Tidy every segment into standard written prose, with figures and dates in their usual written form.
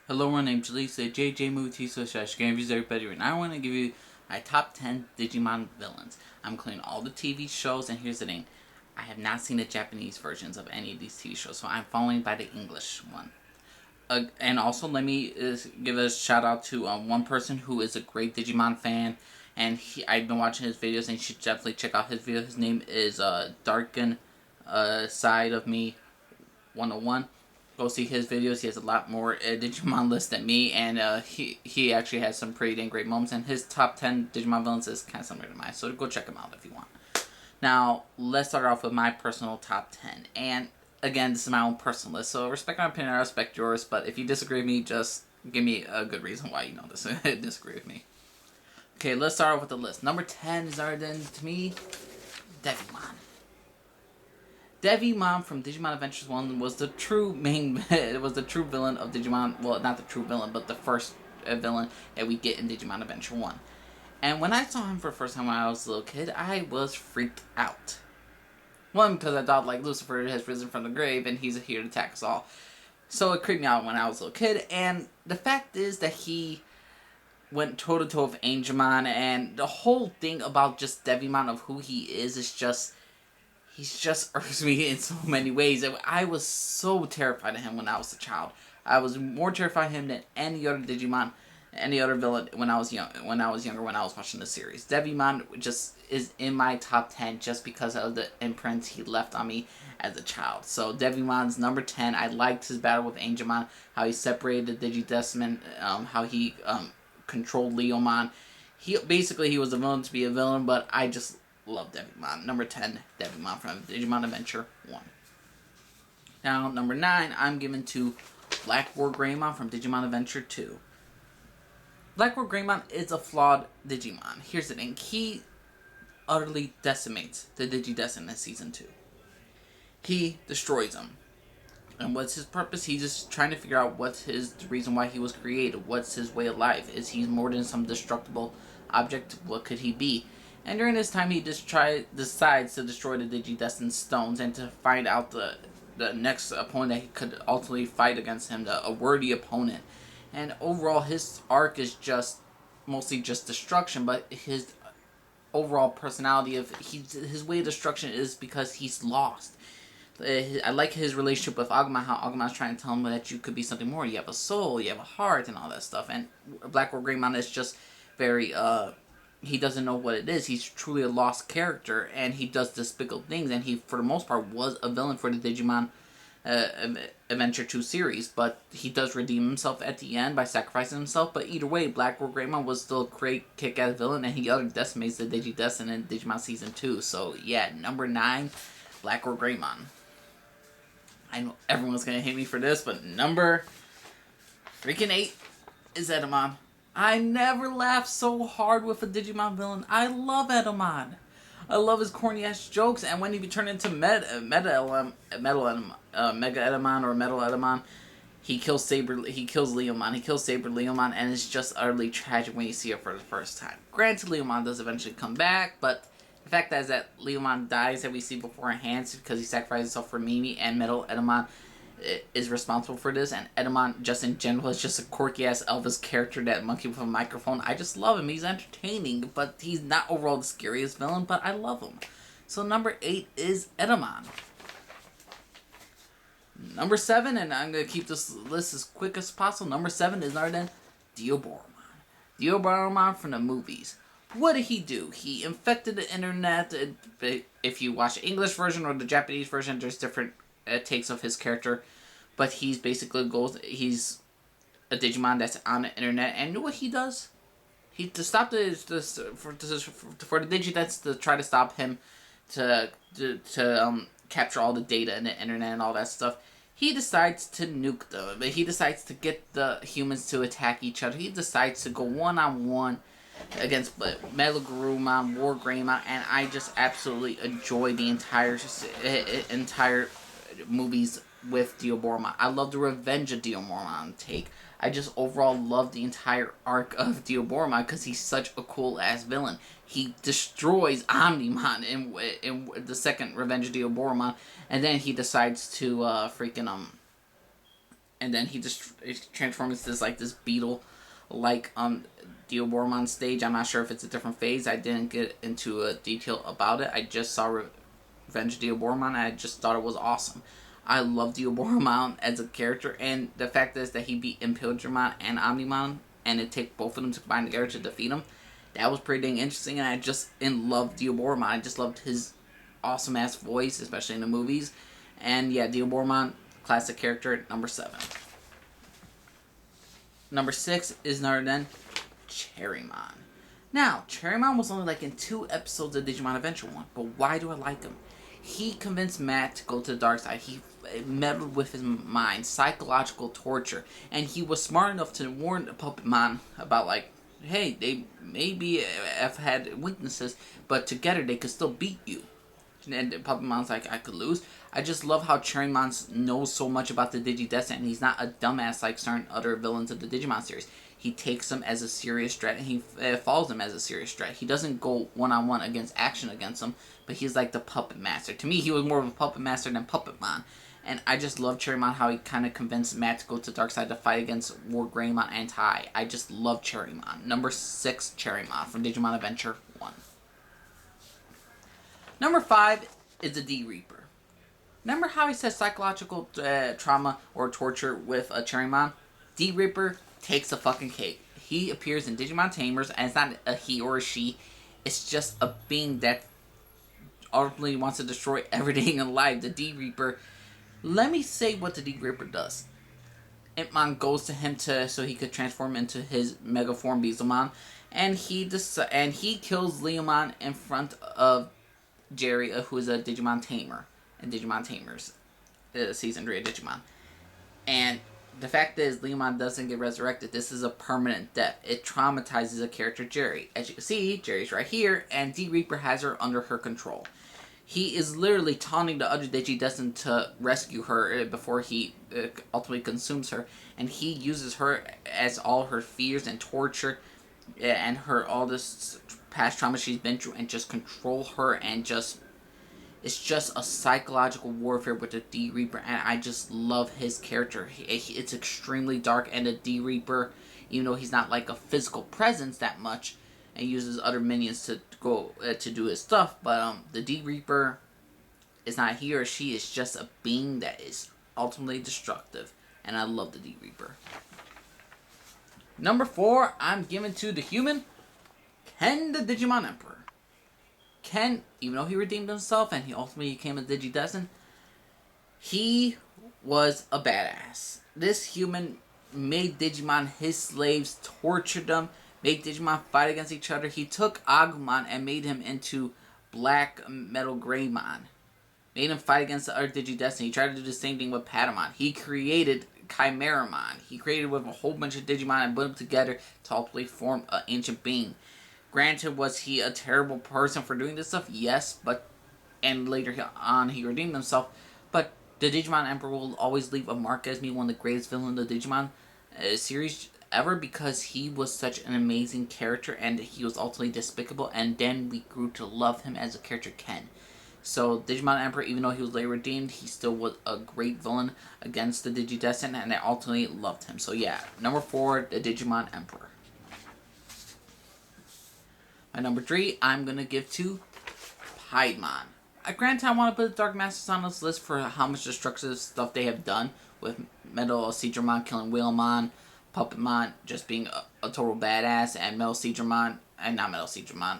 Hello, my name's Lisa, JJ Movie slash Game Reviews everybody, and I want to give you my top 10 Digimon villains. I'm including all the TV shows, and here's the thing. I have not seen the Japanese versions of any of these TV shows, so I'm following by the English one. And also, let me give a shout out to one person who is a great Digimon fan, and I've been watching his videos, and you should definitely check out his video. His name is Darken Side of Me 101. Go see his videos. He has a lot more Digimon lists than me, and he actually has some pretty dang great moments. And his top 10 Digimon villains is kind of similar to mine, so go check him out if you want. Now, let's start off with my personal top 10. And again, this is my own personal list, so respect my opinion, I respect yours. But if you disagree with me, just give me a good reason why you know this disagree with me. Okay, let's start off with the list. Number 10 is Arden to me, Devimon. Devimon from Digimon Adventures 1 was the true it was the true villain of Digimon, well, not the true villain, but the first villain that we get in Digimon Adventure 1. And when I saw him for the first time when I was a little kid, I was freaked out. One, because I thought, like, Lucifer has risen from the grave and he's here to attack us all. So it creeped me out when I was a little kid, and the fact is that he went toe-to-toe with Angemon, and the whole thing about just Devimon of who he is just he's just irks me in so many ways. I was so terrified of him when I was a child. I was more terrified of him than any other Digimon, any other villain when I was young. When I was younger, when I was watching the series, Devimon just is in my top 10 just because of the imprint he left on me as a child. So Devimon's number 10. I liked his battle with Angemon, how he separated the Digidesmon, how he controlled Leomon. He was a villain to be a villain, but I just love Devimon. Number 10, Devimon from Digimon Adventure 1. Now, number 9, I'm giving to Black War Greymon from Digimon Adventure 2. Black War Greymon is a flawed Digimon. Here's the thing. He utterly decimates the Digidestin in Season 2. He destroys them. And what's his purpose? He's just trying to figure out what's the reason why he was created. What's his way of life? Is he more than some destructible object? What could he be? And during this time, he decides to destroy the Digidestin stones and to find out the next opponent that he could ultimately fight against him, a worthy opponent. And overall, his arc is just mostly just destruction, but his overall personality of his way of destruction is because he's lost. I like his relationship with Agumon, how Agumon's trying to tell him that you could be something more. You have a soul, you have a heart, and all that stuff. And Black War Greymon is just very, he doesn't know what it is. He's truly a lost character, and he does despicable things, and he, for the most part, was a villain for the Digimon Adventure 2 series, but he does redeem himself at the end by sacrificing himself. But either way, Black War Greymon was still a great kick-ass villain, and he utterly decimates the Digidestin in Digimon Season 2. So, yeah, number 9, Black War Greymon. I know everyone's gonna hate me for this, but number freaking 8 is Edamon. I never laughed so hard with a Digimon villain. I love Edamon. I love his corny ass jokes, and when he turned into Mega Edamon or Metal Edamon, he kills Leomon. He kills Saber Leomon, and it's just utterly tragic when you see it for the first time. Granted, Leomon does eventually come back, but the fact that Leomon dies that we see beforehand because he sacrificed himself for Mimi, and Metal Edamon is responsible for this, and Edamon just in general is just a quirky ass Elvis character, that monkey with a microphone. I just love him. He's entertaining, but he's not overall the scariest villain, but I love him. So number 8 is Edamon. Number 7, and I'm going to keep this list as quick as possible, number 7 is Narden Dioboromon. Dioboromon from the movies. What did he do? He infected the internet. If you watch the English version or the Japanese version, there's different takes of his character. But he's basically he's a Digimon that's on the internet. And you know what he does? To stop for the Digidets to try to stop him to capture all the data in the internet and all that stuff, he decides to nuke them. He decides to get the humans to attack each other. He decides to go one-on-one against Metal Garurumon, War Greymon, and I just absolutely enjoy the entire movies with Dioboromon. I love the Revenge of Dioboromon take. I just overall love the entire arc of Dioboromon because he's such a cool ass villain. He destroys Omnimon in the second Revenge of Dioboromon, and then he decides to and then he just transforms into this beetle like Diobormon stage. I'm not sure if it's a different phase. I didn't get into a detail about it. I just saw Revenge of Diobormon, and I just thought it was awesome. I love Diobormon as a character, and the fact is that he beat Impildramon and Omnimon, and it took both of them to combine together to defeat him. That was pretty dang interesting, and I just loved Diobormon. I just loved his awesome ass voice, especially in the movies. And yeah, Diobormon, classic character, number 7. Number 6 is none other than Cherrymon. Now, Cherrymon was only like in 2 episodes of Digimon Adventure 1, but why do I like him? He convinced Matt to go to the dark side. He meddled with his mind, psychological torture, and he was smart enough to warn the Puppetmon about, like, hey, they maybe have had weaknesses, but together they could still beat you. And Puppetmon's like, I could lose. I just love how Cherrymon knows so much about the Digidestined, and he's not a dumbass like certain other villains of the Digimon series. He takes them as a serious threat, and he follows them as a serious threat. He doesn't go one-on-one against action against them, but he's like the puppet master. To me, he was more of a puppet master than Puppetmon. And I just love Cherrymon, how he kind of convinced Matt to go to the dark side to fight against War Greymon and Tai. I just love Cherrymon. Number 6, Cherrymon from Digimon Adventure 1. Number 5 is the D-Reaper. Remember how he said psychological trauma or torture with a Cherrymon? D-Reaper takes a fucking cake. He appears in Digimon Tamers, and it's not a he or a she. It's just a being that ultimately wants to destroy everything in life. The D-Reaper. Let me say what the D-Reaper does. Impmon goes to him so he could transform into his mega form Beelzemon, and he kills Leomon in front of Jerry, who is a Digimon Tamer in Digimon Tamers, Season 3 of Digimon. And the fact is, Leomon doesn't get resurrected. This is a permanent death. It traumatizes a character, Jerry. As you can see, Jerry's right here, and D-Reaper has her under her control. He is literally taunting the other Digidestined to rescue her before he ultimately consumes her. And he uses her as all her fears and torture and her all this past trauma she's been through, and just control her, and just it's just a psychological warfare with the D-Reaper, and I just love his character. It's extremely dark, and the D-Reaper, even though he's not like a physical presence that much, and uses other minions to go to do his stuff, but the D-Reaper is not he or she, is just a being that is ultimately destructive, and I love the D-Reaper. Number 4, I'm giving to the human, Ken the Digimon Emperor. Ken, even though he redeemed himself and he ultimately became a Digidestined, he was a badass. This human made Digimon his slaves, tortured them, made Digimon fight against each other. He took Agumon and made him into Black Metal Greymon. Made him fight against the other Digidestined. He tried to do the same thing with Patamon. He created Chimeramon. He created with a whole bunch of Digimon and put them together to ultimately form an ancient being. Granted, was he a terrible person for doing this stuff? Yes, and later on he redeemed himself. But the Digimon Emperor will always leave a mark as me one of the greatest villains of the Digimon series ever, because he was such an amazing character, and he was ultimately despicable, and then we grew to love him as a character, Ken. So Digimon Emperor, even though he was later redeemed, he still was a great villain against the Digidestined, and I ultimately loved him. So yeah, number 4, the Digimon Emperor. My number 3, I'm going to give to Piedmon. Granted, I want to put the Dark Masters on this list for how much destructive stuff they have done, with Metal Seedramon killing Wheelmon, Puppetmon just being a total badass, and Metal Seedramon, and not Metal Seedramon,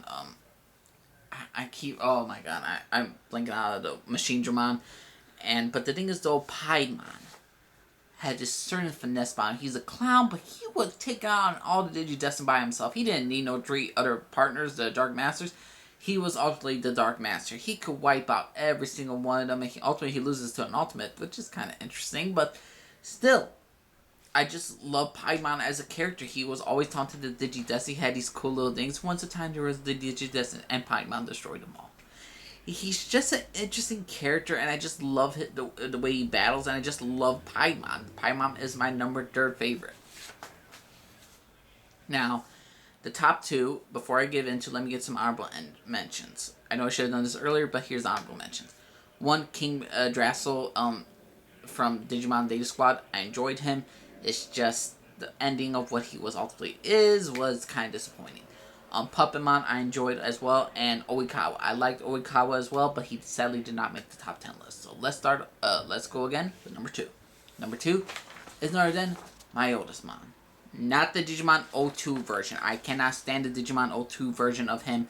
oh my god, I'm blanking out of the Machine Dramon, but the thing is though, Piedmon had this certain finesse about him. He's a clown, but he would take on all the Digidestined by himself. He didn't need no 3 other partners, the Dark Masters. He was ultimately the Dark Master. He could wipe out every single one of them, and ultimately he loses to an ultimate, which is kind of interesting, but still, I just love Piedmon as a character. He was always taunted the Digidestined. He had these cool little things. Once a time there was the Digidestined, and Piedmon destroyed them all. He's just an interesting character, and I just love the way he battles, and I just love Piedmon. Piedmon is my number 3 favorite. Now, the top 2, before I get into, let me get some honorable mentions. I know I should have done this earlier, but here's honorable mentions. 1, King Drassel. from Digimon Data Squad. I enjoyed him. It's just the ending of what he was ultimately was kind of disappointing. Puppetmon I enjoyed as well, and Oikawa. I liked Oikawa as well, but he sadly did not make the top 10 list. So let's start. Let's go again with number 2. Number 2 is none other than my oldest Mon. Not the Digimon 02 version. I cannot stand the Digimon 02 version of him.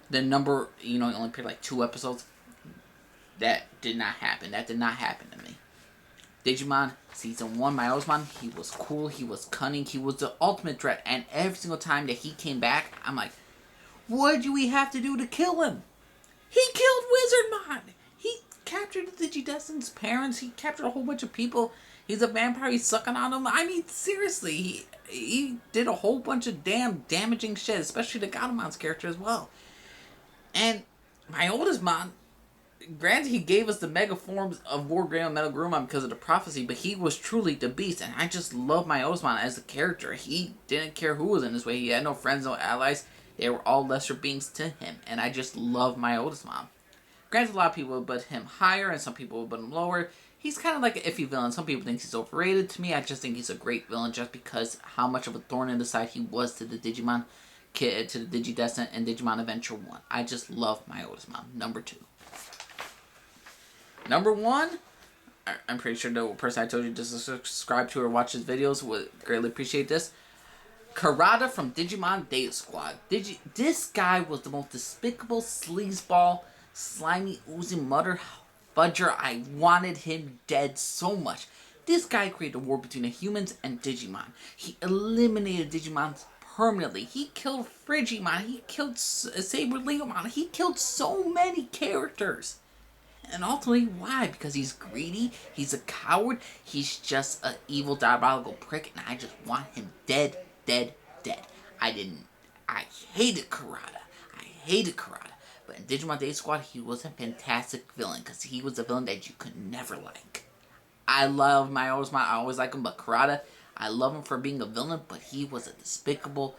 The number, he only played like 2 episodes. That did not happen. That did not happen to me. Digimon Season 1, my oldest Mon, he was cool, he was cunning, he was the ultimate threat. And every single time that he came back, I'm like, what do we have to do to kill him? He killed Wizardmon! He captured the Digidestin's parents, he captured a whole bunch of people. He's a vampire, he's sucking on them. I mean, seriously, he did a whole bunch of damn damaging shit, especially the Gaudamon's character as well. And my oldest Mon, granted, he gave us the mega forms of War Grey and Metal Grumon because of the prophecy, but he was truly the beast, and I just love my Osman as a character. He didn't care who was in his way. He had no friends, no allies. They were all lesser beings to him, and I just love my oldest Mom. Granted, a lot of people would put him higher, and some people would put him lower. He's kind of like an iffy villain. Some people think he's overrated. To me, I just think he's a great villain just because how much of a thorn in the side he was to the Digimon kid, to the Digidestined and Digimon Adventure 1. I just love my oldest Mom. Number 2. Number 1, I'm pretty sure the person I told you to subscribe to or watch his videos would greatly appreciate this. Karada from Digimon Data Squad. This guy was the most despicable sleazeball, slimy, oozing mother fudger. I wanted him dead so much. This guy created a war between the humans and Digimon. He eliminated Digimon permanently. He killed Frigimon. He killed Saber Leomon. He killed so many characters. And ultimately, why? Because he's greedy, he's a coward, he's just an evil, diabolical prick, and I just want him dead, dead, dead. I hated Karada. But in Digimon Data Squad, he was a fantastic villain, because he was a villain that you could never like. I love my oldest Mon, I always like him, but Karada, I love him for being a villain, but he was a despicable,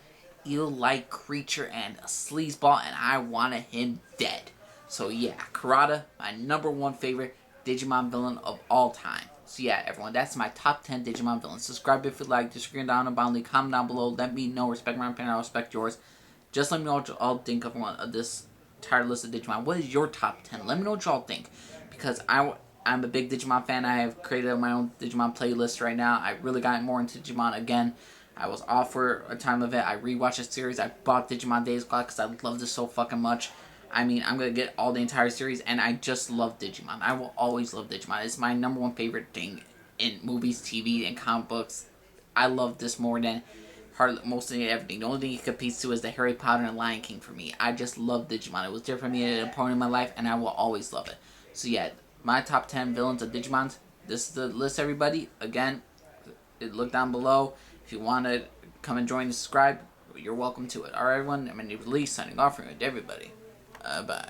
eel-like creature and a sleazeball, and I wanted him dead. So yeah, Karada, my number 1 favorite Digimon villain of all time. So yeah, everyone, that's my top 10 Digimon villains. Subscribe if you like, disagree down about it, comment down below, let me know, respect my opinion, I respect yours. Just let me know what you all think of this entire list of Digimon. What is your top 10? Let me know what y'all think. Because I'm a big Digimon fan, I have created my own Digimon playlist right now. I really got more into Digimon again. I was off for a time of it, I rewatched the series, I bought Digimon Data Squad because I loved it so fucking much. I mean, I'm going to get all the entire series, and I just love Digimon. I will always love Digimon. It's my number 1 favorite thing in movies, TV, and comic books. I love this more than mostly everything. The only thing it competes to is the Harry Potter and Lion King for me. I just love Digimon. It was different for me at a point in my life, and I will always love it. So yeah, my top 10 villains of Digimon. This is the list, everybody. Again, look down below. If you want to come and join and subscribe, you're welcome to it. Alright, everyone. I'm going to Lee signing off from everybody. Bye.